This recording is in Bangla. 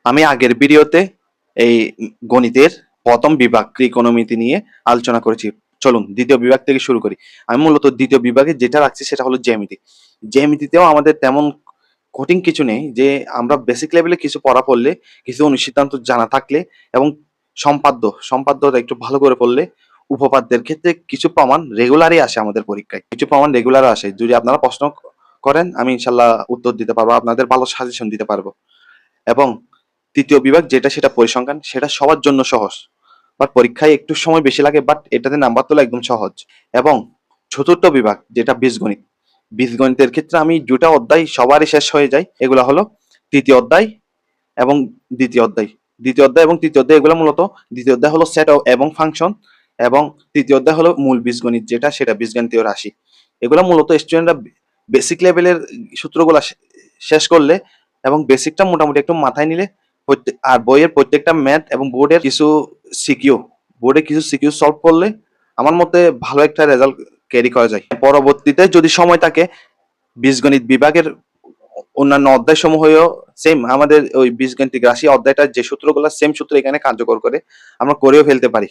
আমি আগের ভিডিওতে এই গণিতের প্রথম বিভাগ ত্রিকোণমিতি নিয়ে আলোচনা করেছি। চলুন দ্বিতীয় বিভাগ থেকে শুরু করি। আমি মূলত দ্বিতীয় বিভাগে যেটা রাখছি সেটা হলো জ্যামিতি। জ্যামিতিতেও আমাদের তেমন কঠিন কিছু নেই, যে আমরা বেসিক লেভেলে কিছু পড়া পড়লে, কিছু অনুসিদ্ধান্ত জানা থাকলে এবং সম্পাদ্যটা একটু ভালো করে পড়লে উপপাদ্যের ক্ষেত্রে কিছু প্রমাণ রেগুলারই আসে আমাদের পরীক্ষায়। কিছু প্রমাণ রেগুলার আসে। যদি আপনারা প্রশ্ন করেন আমি ইনশাল্লাহ উত্তর দিতে পারবো, আপনাদের ভালো সাজেশন দিতে পারবো। এবং তৃতীয় বিভাগ যেটা সেটা পরিসংখ্যান, সেটা সবার জন্য সহজ, বাট পরীক্ষায় একটু সময় বেশি লাগে, বাট এটাতে নাম্বার তোলা একদম সহজ। এবং চতুর্থ বিভাগ যেটা বীজগণিত, বীজগণিতের ক্ষেত্রে আমি দুটা অধ্যায় সবারই শেষ হয়ে যায়। এগুলা হলো তৃতীয় অধ্যায় এবং দ্বিতীয় অধ্যায়। দ্বিতীয় অধ্যায় এবং তৃতীয় অধ্যায় এগুলো মূলত, দ্বিতীয় অধ্যায় হলো সেট এবং ফাংশন, এবং তৃতীয় অধ্যায় হলো মূল বীজগণিত যেটা সেটা বীজগণিতীয় রাশি। এগুলো মূলত স্টুডেন্টরা বেসিক লেভেলের সূত্রগুলা শেষ করলে এবং বেসিকটা মোটামুটি একটু মাথায় নিলে, আর বইয়ের প্রত্যেকটা ম্যাথ এবং বোর্ডে কিছু সিকিউ সলভ করলে আমার মতে ভালো একটা রেজাল্ট ক্যারি করা যায়। পরবর্তীতে যদি সময় থাকে বীজগণিত বিভাগের অন্যান্য অধ্যায় সমূহেও সেম আমাদের ওই বীজগাণিতিক রাশি অধ্যায়টা যে সূত্রগুলো সেম সূত্র এখানে কার্যকর করে আমরা করেও ফেলতে পারি।